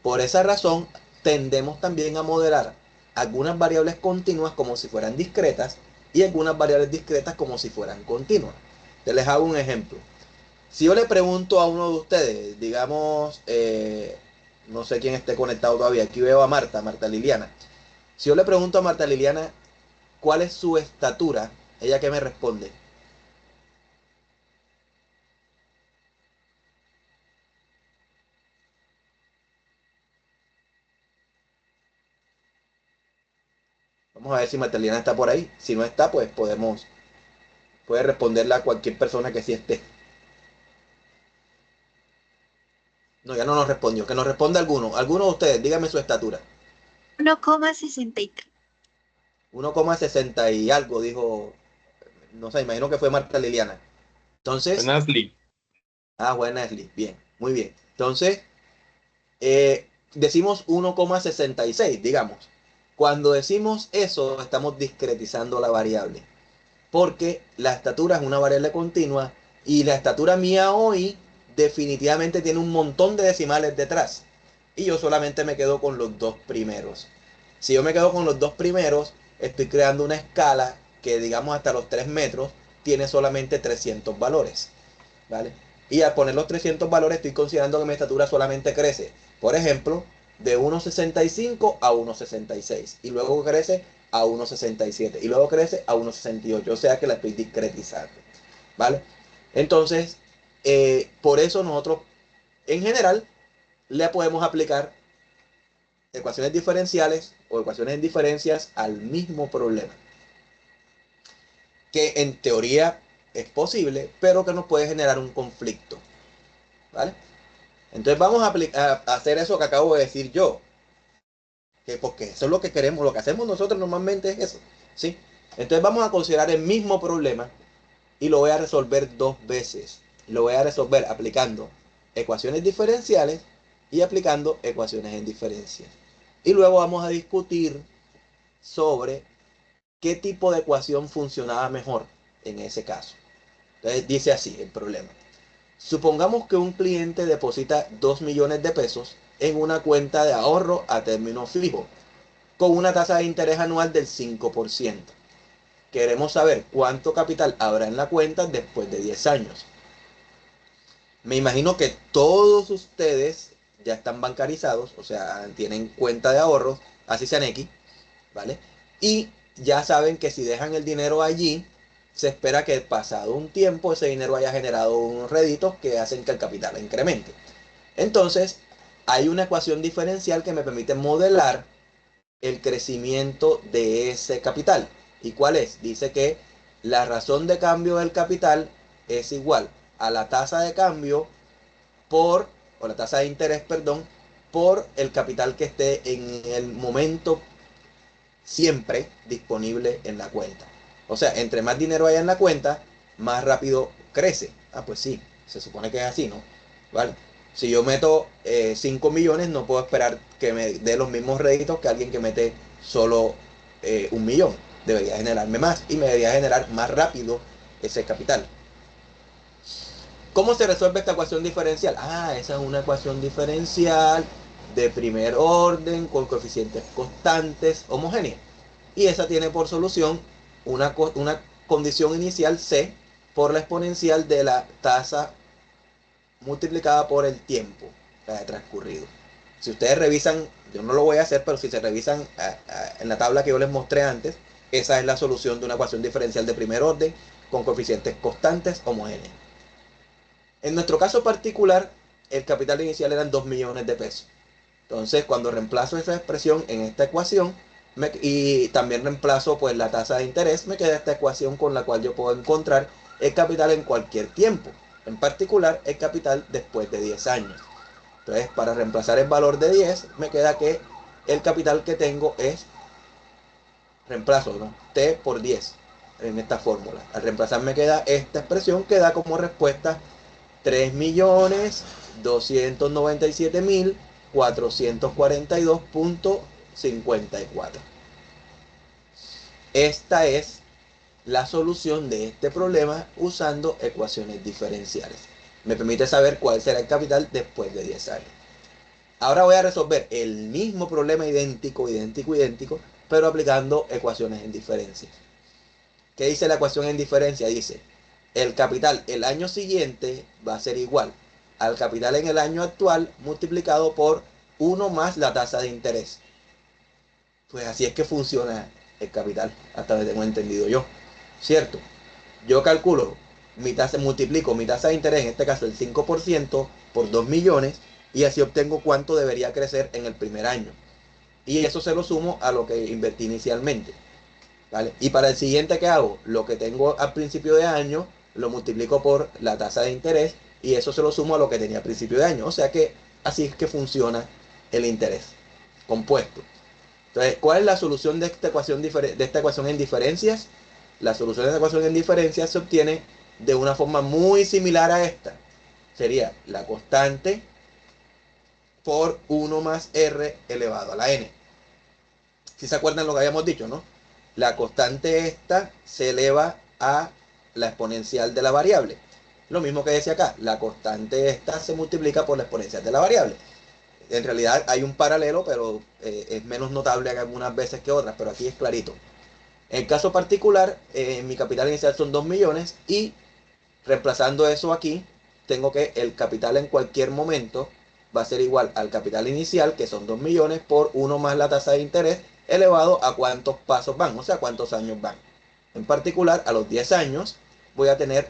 Por esa razón, tendemos también a modelar algunas variables continuas como si fueran discretas y algunas variables discretas como si fueran continuas. Les hago un ejemplo. Si yo le pregunto a uno de ustedes, digamos, no sé quién esté conectado todavía, aquí veo a Marta Liliana. Si yo le pregunto a Marta Liliana cuál es su estatura, ¿ella qué me responde? Vamos a ver si Marta Liliana está por ahí. Si no está, pues puede responderla a cualquier persona que sí esté. No, ya no nos respondió. Que nos responda alguno. Alguno de ustedes, díganme su estatura. 1,63. 1,60 y algo, dijo. No sé, imagino que fue Marta Liliana. Entonces. Nasli. Buena Leslie. Bien, muy bien. Entonces, decimos 1,66, digamos. Cuando decimos eso, estamos discretizando la variable, porque la estatura es una variable continua y la estatura mía hoy definitivamente tiene un montón de decimales detrás. Y yo solamente me quedo con los dos primeros. Si yo me quedo con los dos primeros, estoy creando una escala que, digamos, hasta los 3 metros tiene solamente 300 valores, ¿vale? Y al poner los 300 valores estoy considerando que mi estatura solamente crece, por ejemplo, de 1,65 a 1,66 y luego crece a 1,67 y luego crece a 1,68, o sea que la estoy discretizando, ¿vale? Entonces, por eso nosotros en general le podemos aplicar ecuaciones diferenciales o ecuaciones en diferencias al mismo problema, que en teoría es posible, pero que nos puede generar un conflicto, ¿vale? Entonces vamos a hacer eso que acabo de decir yo, que porque eso es lo que queremos, lo que hacemos nosotros normalmente es eso, ¿sí? Entonces vamos a considerar el mismo problema y lo voy a resolver dos veces. Lo voy a resolver aplicando ecuaciones diferenciales y aplicando ecuaciones en diferencia. Y luego vamos a discutir sobre qué tipo de ecuación funcionaba mejor en ese caso. Entonces dice así el problema. Supongamos que un cliente deposita 2 millones de pesos en una cuenta de ahorro a término fijo, con una tasa de interés anual del 5%. Queremos saber cuánto capital habrá en la cuenta después de 10 años. Me imagino que todos ustedes ya están bancarizados, o sea, tienen cuenta de ahorros, así sean X, ¿vale? Y ya saben que si dejan el dinero allí, se espera que pasado un tiempo ese dinero haya generado unos réditos que hacen que el capital incremente. Entonces, hay una ecuación diferencial que me permite modelar el crecimiento de ese capital. ¿Y cuál es? Dice que la razón de cambio del capital es igual a la tasa de cambio o la tasa de interés, perdón, por el capital que esté en el momento siempre disponible en la cuenta. O sea, entre más dinero haya en la cuenta, más rápido crece. Ah, pues sí, se supone que es así, ¿no? ¿Vale? Si yo meto 5 millones, no puedo esperar que me dé los mismos réditos que alguien que mete solo 1 millón. Debería generarme más y me debería generar más rápido ese capital. ¿Cómo se resuelve esta ecuación diferencial? Ah, esa es una ecuación diferencial de primer orden con coeficientes constantes homogéneas. Y esa tiene por solución una condición inicial C por la exponencial de la tasa multiplicada por el tiempo transcurrido. Si ustedes revisan, yo no lo voy a hacer, pero si se revisan en la tabla que yo les mostré antes, esa es la solución de una ecuación diferencial de primer orden con coeficientes constantes homogéneos. En nuestro caso particular, el capital inicial eran 2 millones de pesos. Entonces, cuando reemplazo esa expresión en esta ecuación, y también reemplazo pues la tasa de interés, me queda esta ecuación con la cual yo puedo encontrar el capital en cualquier tiempo. En particular, el capital después de 10 años. Entonces, para reemplazar el valor de 10, me queda que el capital que tengo es, reemplazo, ¿no? T por 10 en esta fórmula. Al reemplazar me queda esta expresión que da como respuesta 3.297.442.54. Esta es la solución de este problema usando ecuaciones diferenciales. Me permite saber cuál será el capital después de 10 años. Ahora voy a resolver el mismo problema idéntico, pero aplicando ecuaciones en diferencia. ¿Qué dice la ecuación en diferencia? Dice, el capital el año siguiente va a ser igual al capital en el año actual multiplicado por 1 más la tasa de interés. Pues así es que funciona el capital, hasta donde tengo entendido yo, ¿cierto? Yo calculo, multiplico mi tasa de interés, en este caso el 5%, por 2 millones, y así obtengo cuánto debería crecer en el primer año. Y eso se lo sumo a lo que invertí inicialmente, ¿vale? Y para el siguiente que hago, lo que tengo al principio de año, lo multiplico por la tasa de interés, y eso se lo sumo a lo que tenía al principio de año. O sea que así es que funciona el interés compuesto. Entonces, ¿cuál es la solución de esta ecuación en diferencias? La solución de esta ecuación en diferencias se obtiene de una forma muy similar a esta. Sería la constante por 1 más r elevado a la n. Si se acuerdan lo que habíamos dicho, ¿no? La constante esta se eleva a la exponencial de la variable. Lo mismo que decía acá, la constante esta se multiplica por la exponencial de la variable. En realidad hay un paralelo, pero es menos notable algunas veces que otras, pero aquí es clarito. En el caso particular, mi capital inicial son 2 millones y reemplazando eso aquí, tengo que el capital en cualquier momento va a ser igual al capital inicial, que son 2 millones, por 1 más la tasa de interés, elevado a cuántos pasos van, o sea, cuántos años van. En particular, a los 10 años voy a tener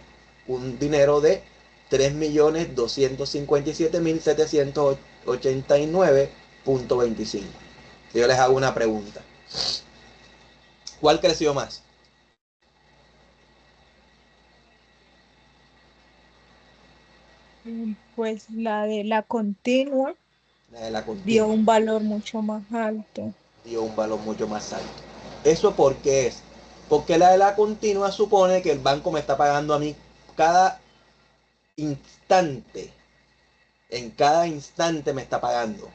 un dinero de 3.257.789.25. Yo les hago una pregunta. ¿Cuál creció más? Pues la de la continua La de la dio continua. un valor mucho más alto. Dio un valor mucho más alto. ¿Eso por qué es? Porque la de la continua supone que el banco me está pagando a mí cada instante. En cada instante me está pagando.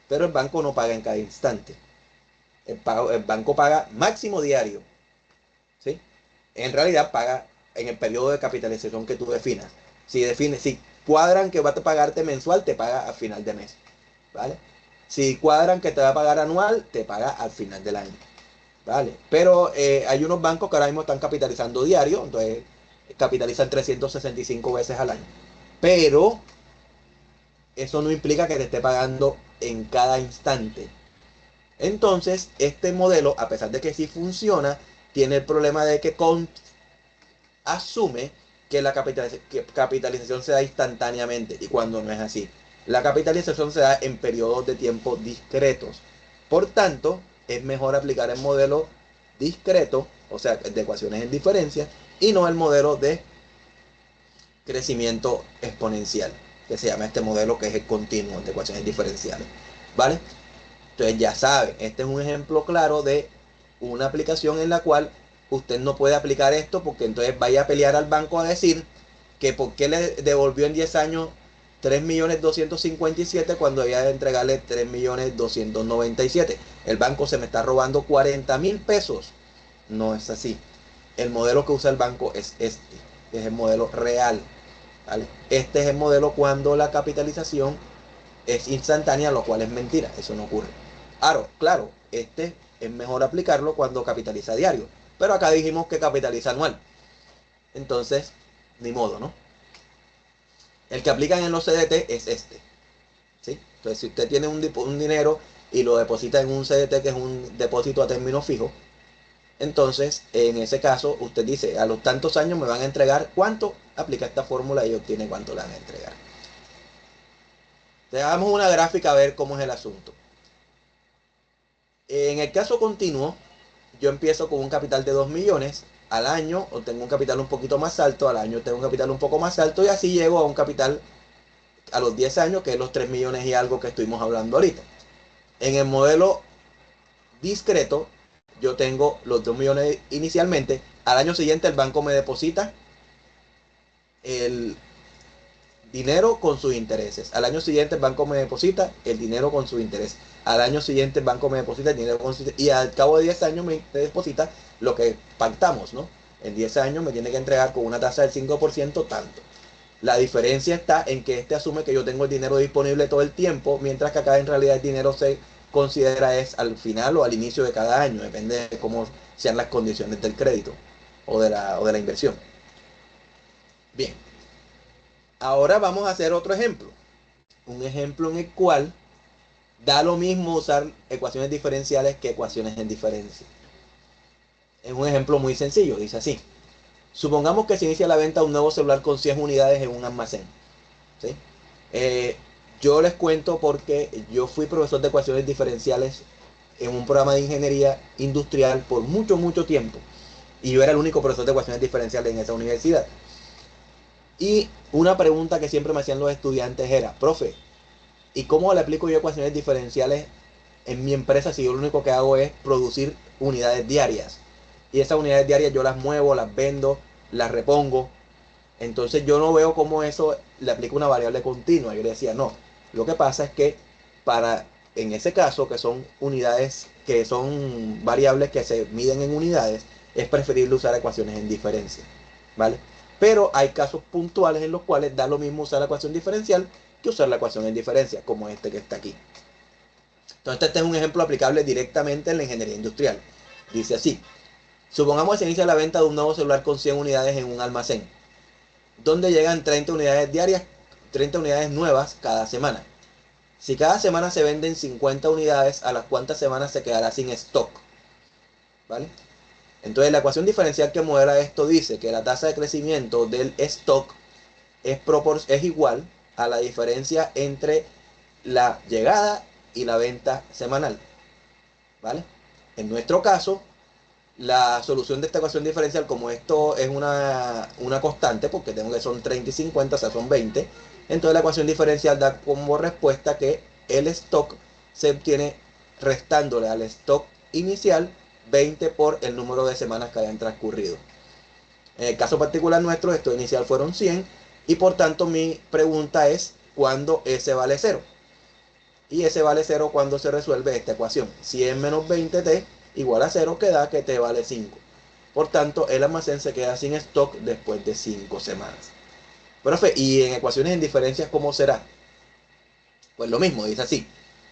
Pero el banco no paga en cada instante. El banco paga máximo diario. ¿Sí? En realidad paga en el periodo de capitalización que tú definas. Si cuadran que va a pagarte mensual, te paga al final de mes. ¿Vale? Si cuadran que te va a pagar anual, te paga al final del año. ¿Vale? Pero hay unos bancos que ahora mismo están capitalizando diario, entonces capitalizan 365 veces al año. Pero eso no implica que te esté pagando en cada instante. Entonces, este modelo, a pesar de que sí funciona, tiene el problema de que asume que la capitalización se da instantáneamente, y cuando no es así. La capitalización se da en periodos de tiempo discretos. Por tanto, es mejor aplicar el modelo discreto, o sea, de ecuaciones en diferencia, y no el modelo de crecimiento exponencial, que se llama este modelo, que es el continuo de ecuaciones diferenciales. ¿Vale? Entonces ya saben, este es un ejemplo claro de una aplicación en la cual usted no puede aplicar esto, porque entonces vaya a pelear al banco a decir que por qué le devolvió en 10 años 3.257.000 cuando había de entregarle 3.297.000. El banco se me está robando 40.000 pesos. No es así. El modelo que usa el banco es este, es el modelo real. ¿Vale? Este es el modelo cuando la capitalización es instantánea, lo cual es mentira, eso no ocurre. Claro, este es mejor aplicarlo cuando capitaliza diario, pero acá dijimos que capitaliza anual. Entonces, ni modo, ¿no? El que aplican en los CDT es este, ¿sí? Entonces, si usted tiene un dinero y lo deposita en un CDT, que es un depósito a término fijo, entonces, en ese caso, usted dice, a los tantos años me van a entregar cuánto, aplica esta fórmula y obtiene cuánto le van a entregar. Te damos una gráfica a ver cómo es el asunto. En el caso continuo, yo empiezo con un capital de 2 millones, al año obtengo un capital un poquito más alto, al año tengo un capital un poco más alto, y así llego a un capital a los 10 años, que es los 3 millones y algo que estuvimos hablando ahorita. En el modelo discreto, yo tengo los 2 millones inicialmente, al año siguiente el banco me deposita el dinero con sus intereses. Al año siguiente el banco me deposita el dinero con sus intereses. Al año siguiente el banco me deposita el dinero con sus intereses. Y al cabo de 10 años me deposita lo que pactamos, ¿no? En 10 años me tiene que entregar con una tasa del 5% tanto. La diferencia está en que este asume que yo tengo el dinero disponible todo el tiempo, mientras que acá en realidad el dinero se considera es al final o al inicio de cada año, depende de cómo sean las condiciones del crédito o de la inversión. Bien. Ahora vamos a hacer otro ejemplo. Un ejemplo en el cual da lo mismo usar ecuaciones diferenciales que ecuaciones en diferencia. Es un ejemplo muy sencillo, dice así. Supongamos que se inicia la venta de un nuevo celular con 100 unidades en un almacén. ¿Sí? Yo les cuento porque yo fui profesor de ecuaciones diferenciales en un programa de ingeniería industrial por mucho, mucho tiempo. Y yo era el único profesor de ecuaciones diferenciales en esa universidad. Y una pregunta que siempre me hacían los estudiantes era, profe, ¿y cómo le aplico yo ecuaciones diferenciales en mi empresa si yo lo único que hago es producir unidades diarias? Y esas unidades diarias yo las muevo, las vendo, las repongo. Entonces yo no veo cómo eso le aplica una variable continua. Yo le decía, no, lo que pasa es que para en ese caso, que son unidades, que son variables que se miden en unidades, es preferible usar ecuaciones en diferencia, ¿vale? Pero hay casos puntuales en los cuales da lo mismo usar la ecuación diferencial que usar la ecuación en diferencia, como este que está aquí. Entonces, este es un ejemplo aplicable directamente en la ingeniería industrial. Dice así: supongamos que se inicia la venta de un nuevo celular con 100 unidades en un almacén, donde llegan 30 unidades diarias, 30 unidades nuevas cada semana. Si cada semana se venden 50 unidades, ¿a las cuántas semanas se quedará sin stock? ¿Vale? Entonces, la ecuación diferencial que modela esto dice que la tasa de crecimiento del stock es igual a la diferencia entre la llegada y la venta semanal, ¿vale? En nuestro caso, la solución de esta ecuación diferencial, como esto es una constante, porque tengo que son 30 y 50, o sea, son 20, entonces la ecuación diferencial da como respuesta que el stock se obtiene restándole al stock inicial 20 por el número de semanas que hayan transcurrido. En el caso particular nuestro, el stock inicial fueron 100, y por tanto mi pregunta es, ¿cuándo S vale 0? Y S vale 0 cuando se resuelve esta ecuación. 100 menos 20T igual a 0, que da que T vale 5. Por tanto, el almacén se queda sin stock después de 5 semanas. Profe, ¿y en ecuaciones en diferencias cómo será? Pues lo mismo, dice así: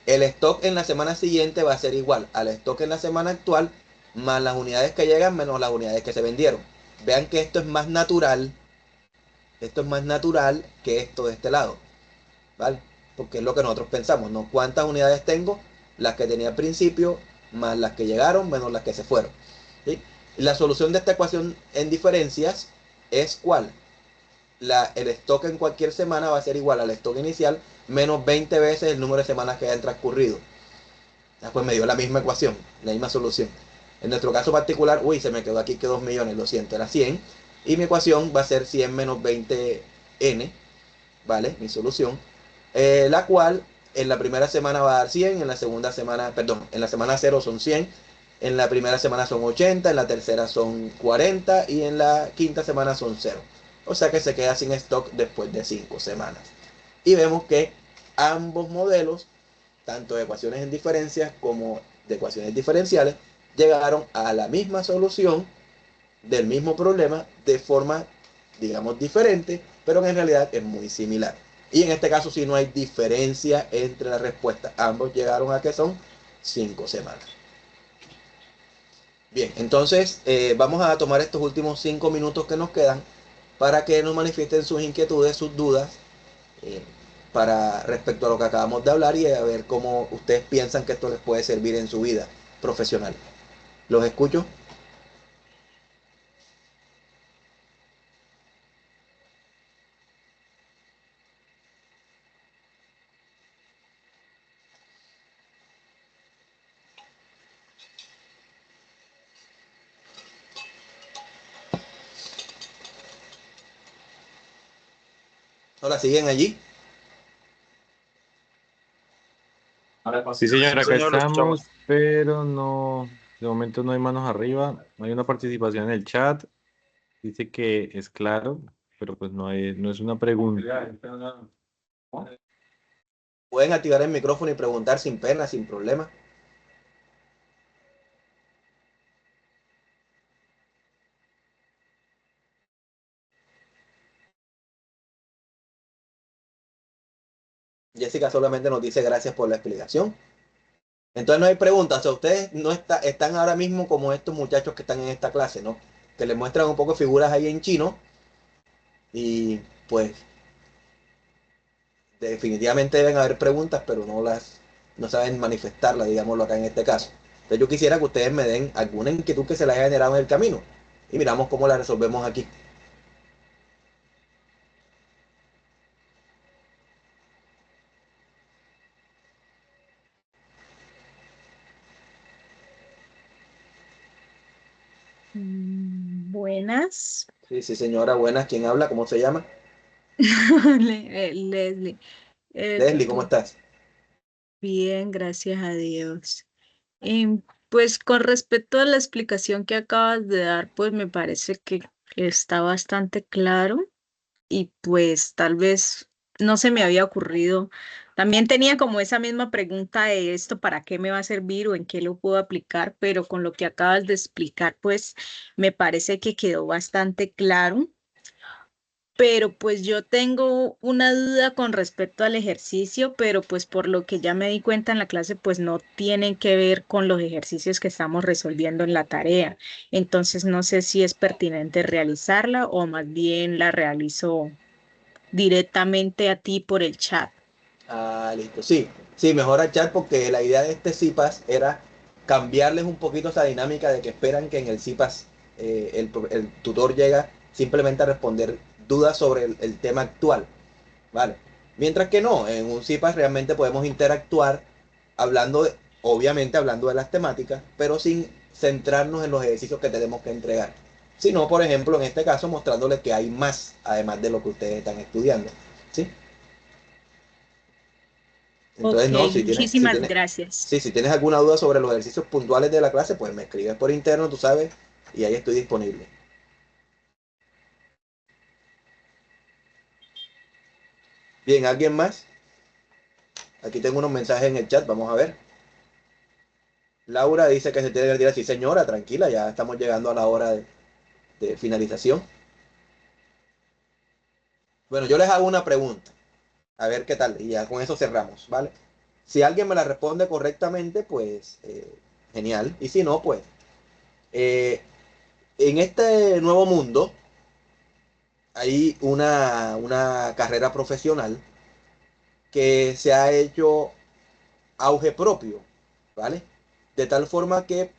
el stock en la semana siguiente va a ser igual al stock en la semana actual, más las unidades que llegan menos las unidades que se vendieron. Vean que esto es más natural que esto de este lado, ¿vale? Porque es lo que nosotros pensamos, ¿no? ¿Cuántas unidades tengo? Las que tenía al principio, más las que llegaron, menos las que se fueron, ¿sí? La solución de esta ecuación en diferencias es ¿cuál? El stock en cualquier semana va a ser igual al stock inicial menos 20 veces el número de semanas que hayan transcurrido. Pues me dio la misma ecuación, la misma solución. En nuestro caso particular, uy, se me quedó aquí que 2 millones, lo siento, era 100. Y mi ecuación va a ser 100 menos 20n, ¿vale? Mi solución. La cual en la primera semana va a dar 100, en la segunda semana, perdón, en la semana 0 son 100, en la primera semana son 80, en la tercera son 40 y en la quinta semana son 0. O sea que se queda sin stock después de 5 semanas. Y vemos que ambos modelos, tanto de ecuaciones en diferencias como de ecuaciones diferenciales, llegaron a la misma solución del mismo problema de forma, digamos, diferente, pero que en realidad es muy similar. Y en este caso sí no hay diferencia entre las respuestas. Ambos llegaron a que son 5 semanas. Bien, entonces vamos a tomar estos últimos 5 minutos que nos quedan para que nos manifiesten sus inquietudes, sus dudas, eh, para respecto a lo que acabamos de hablar, y a ver cómo ustedes piensan que esto les puede servir en su vida profesional. ¿Los escucho? Hola, ¿siguen allí? Sí, señor, acá Señor, lo escuchamos. estamos, pero no, de momento no hay manos arriba. No hay una participación en el chat. Dice que es claro, pero pues no es una pregunta. Pueden activar el micrófono y preguntar sin pena, sin problema. Jessica solamente nos dice gracias por la explicación. Entonces no hay preguntas. O sea, ustedes no están ahora mismo como estos muchachos que están en esta clase, ¿no? Que les muestran un poco figuras ahí en chino y pues definitivamente deben haber preguntas, pero no saben manifestarlas, digámoslo acá en este caso. Entonces yo quisiera que ustedes me den alguna inquietud que se les haya generado en el camino y miramos cómo la resolvemos aquí. Buenas. Sí, sí, señora, buenas. ¿Quién habla? ¿Cómo se llama? Leslie. Leslie, ¿cómo estás? Bien, gracias a Dios. Pues con respecto a la explicación que acabas de dar, pues me parece que está bastante claro y pues tal vez no se me había ocurrido También tenía como esa misma pregunta de esto, ¿para qué me va a servir o en qué lo puedo aplicar? Pero con lo que acabas de explicar, pues me parece que quedó bastante claro. Pero pues yo tengo una duda con respecto al ejercicio, pero pues por lo que ya me di cuenta en la clase, pues no tienen que ver con los ejercicios que estamos resolviendo en la tarea. Entonces no sé si es pertinente realizarla o más bien la realizo directamente a ti por el chat. Ah, listo. Sí, sí, mejor chat porque la idea de este CIPAS era cambiarles un poquito esa dinámica de que esperan que en el CIPAS el tutor llega simplemente a responder dudas sobre el tema actual, ¿vale? Mientras que no, en un CIPAS realmente podemos interactuar hablando, obviamente hablando de las temáticas, pero sin centrarnos en los ejercicios que tenemos que entregar. Sino, por ejemplo, en este caso, mostrándoles que hay más, además de lo que ustedes están estudiando, ¿sí? Ok, Entonces, no, muchísimas gracias. sí, si tienes alguna duda sobre los ejercicios puntuales de la clase, pues me escribes por interno, tú sabes, y ahí estoy disponible. Bien, ¿alguien más? Aquí tengo unos mensajes en el chat, vamos a ver. Laura dice que se tiene que retirar. Sí, señora, tranquila, ya estamos llegando a la hora de finalización. Bueno, yo les hago una pregunta, a ver qué tal, y ya con eso cerramos, ¿vale? Si alguien me la responde correctamente, pues genial, y si no, pues eh, en este nuevo mundo hay una carrera profesional que se ha hecho auge propio, ¿vale? De tal forma que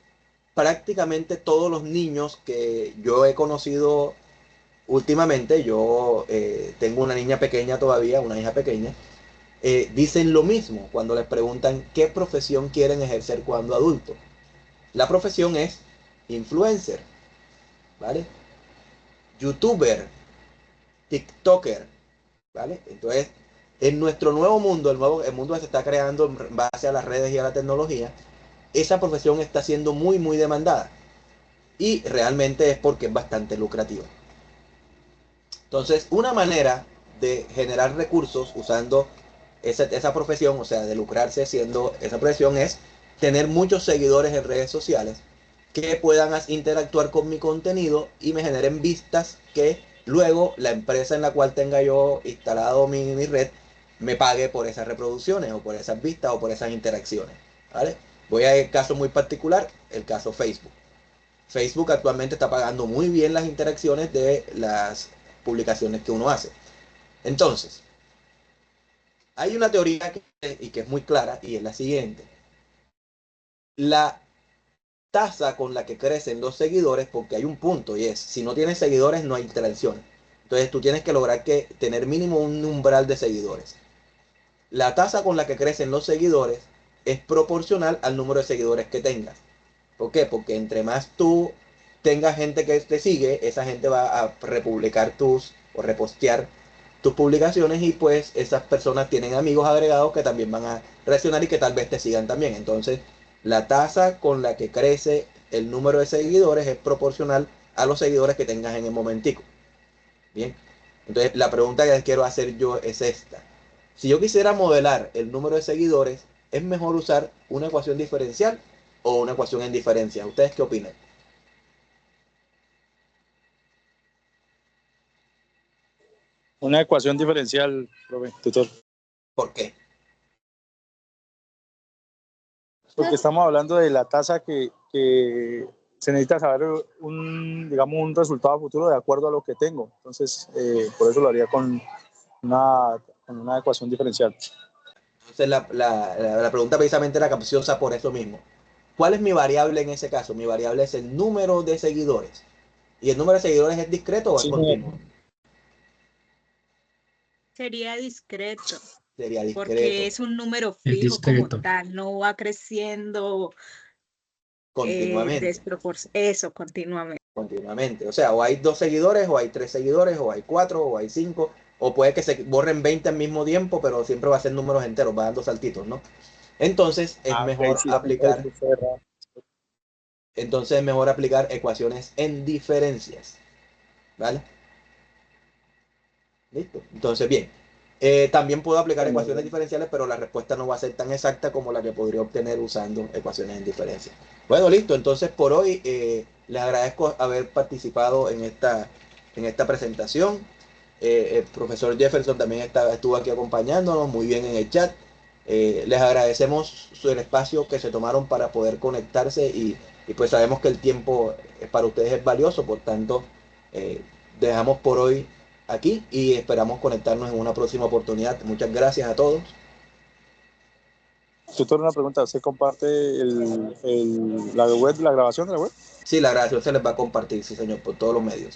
prácticamente todos los niños que yo he conocido últimamente, yo tengo una niña pequeña todavía, una hija pequeña, dicen lo mismo cuando les preguntan qué profesión quieren ejercer cuando adultos. La profesión es influencer, ¿vale? YouTuber, TikToker, ¿vale? Entonces, en nuestro nuevo mundo, el mundo que se está creando en base a las redes y a la tecnología, esa profesión está siendo muy, muy demandada. Y realmente es porque es bastante lucrativa. Entonces, una manera de generar recursos usando esa profesión, o sea, de lucrarse haciendo esa profesión, es tener muchos seguidores en redes sociales que puedan interactuar con mi contenido y me generen vistas que luego la empresa en la cual tenga yo instalado mi red me pague por esas reproducciones o por esas vistas o por esas interacciones. ¿Vale? Voy a el caso muy particular, el caso Facebook. Facebook actualmente está pagando muy bien las interacciones de las publicaciones que uno hace. Entonces, hay una teoría que es muy clara y es la siguiente. La tasa con la que crecen los seguidores, porque hay un punto y es, si no tienes seguidores no hay interacciones. Entonces tú tienes que lograr tener mínimo un umbral de seguidores. La tasa con la que crecen los seguidores es proporcional al número de seguidores que tengas. ¿Por qué? Porque entre más tú tengas gente que te sigue, esa gente va a republicar o repostear tus publicaciones y pues esas personas tienen amigos agregados que también van a reaccionar y que tal vez te sigan también. Entonces, la tasa con la que crece el número de seguidores es proporcional a los seguidores que tengas en el momentico. Bien. Entonces, la pregunta que quiero hacer yo es esta. Si yo quisiera modelar el número de seguidores, ¿es mejor usar una ecuación diferencial o una ecuación en diferencia? ¿Ustedes qué opinan? Una ecuación diferencial, profe, tutor. ¿Por qué? Porque estamos hablando de la tasa que se necesita saber digamos, un resultado futuro de acuerdo a lo que tengo. Entonces, por eso lo haría con una ecuación diferencial. Entonces, la pregunta precisamente era capciosa por eso mismo. ¿Cuál es mi variable en ese caso? Mi variable es el número de seguidores. ¿Y el número de seguidores es discreto o es Sí, continuo? Sería discreto, Sería porque discreto, es un número Es fijo como discreto. tal, no va creciendo continuamente. eso continuamente. Continuamente. O sea, o hay 2 seguidores, o hay 3 seguidores, o hay 4, o hay 5, o puede que se borren 20 al mismo tiempo, pero siempre va a ser números enteros, va dando saltitos, ¿no? Entonces es ok, mejor sí, aplicar, eso fue errado. entonces es mejor aplicar ecuaciones en diferencias, ¿vale? ¿Listo? Entonces, bien, También puedo aplicar ecuaciones diferenciales, pero la respuesta no va a ser tan exacta como la que podría obtener usando ecuaciones en diferencia. Bueno, listo. Entonces, por hoy les agradezco haber participado en esta presentación. El profesor Jefferson también estuvo aquí acompañándonos muy bien en el chat. Les agradecemos el espacio que se tomaron para poder conectarse y pues sabemos que el tiempo para ustedes es valioso, por tanto, dejamos por hoy aquí y esperamos conectarnos en una próxima oportunidad. Muchas gracias a todos. Tutor, una pregunta, ¿usted comparte la web, la grabación de la web? Sí, la grabación se les va a compartir, sí señor, por todos los medios.